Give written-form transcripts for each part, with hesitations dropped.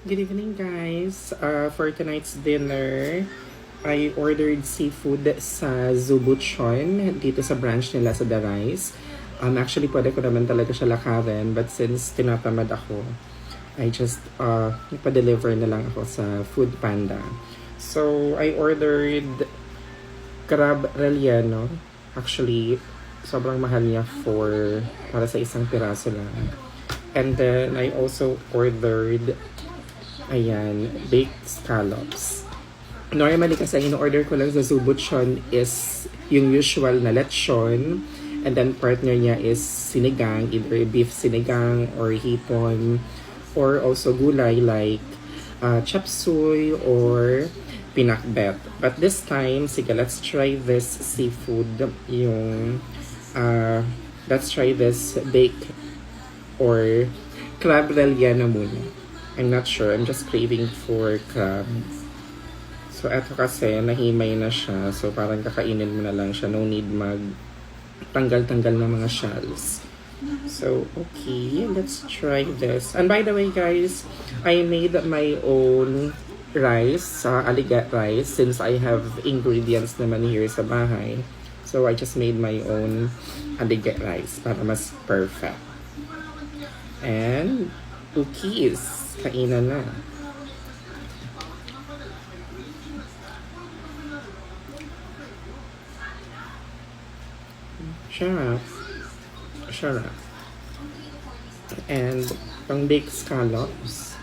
Good evening, guys. For tonight's dinner, I ordered seafood sa Zubuchon dito sa branch nila sa The Rice. Actually, pwede ko naman talaga siya lakarin, but since tinatamad ako, I just ipa-deliver na lang ako sa Food Panda. So, I ordered crab relleno. Actually, sobrang mahal niya para sa isang piraso lang. And then, I also ordered baked scallops. Normally kasi in-order ko lang sa Zubuchon is yung usual na lechon, and then partner niya is sinigang, either beef sinigang or hipon, or also gulay like chop suey or pinakbet. But this time, sige, let's try this seafood, let's try this baked or crab relleno muna. I'm not sure. I'm just craving for crab. So, eto kasi, nahimay na siya. So, parang kakainin mo na lang siya. No need tanggal-tanggal ng mga shells. So, okay. Let's try this. And by the way, guys, I made my own rice, aligat rice, since I have ingredients naman here sa bahay. So, I just made my own aligat rice para mas perfect. And, cookies. Kainan na. Sarap. Sarap. And pang baked scallops.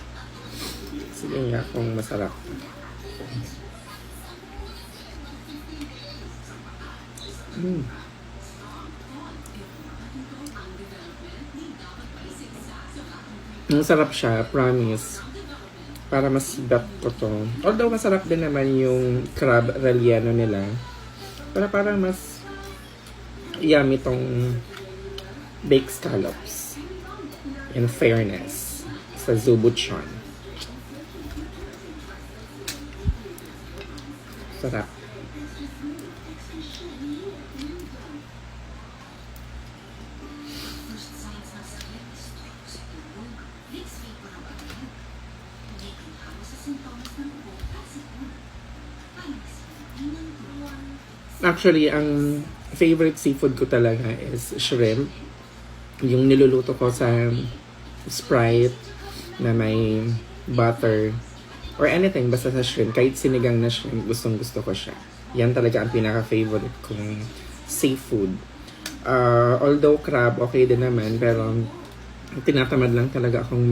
Sige nga kung masarap. Ang sarap siya, promise. Para mas bet ko to. Although masarap din naman yung crab relleno nila. Pero parang mas yummy tong baked scallops. In fairness. Sa Zubuchon. Sarap. Actually, ang favorite seafood ko talaga is shrimp. Yung niluluto ko sa Sprite na may butter or anything basta sa shrimp. Kahit sinigang na shrimp, gustong gusto ko siya. Yan talaga ang pinaka-favorite kong seafood. Although crab, okay din naman. Pero tinatamad lang talaga akong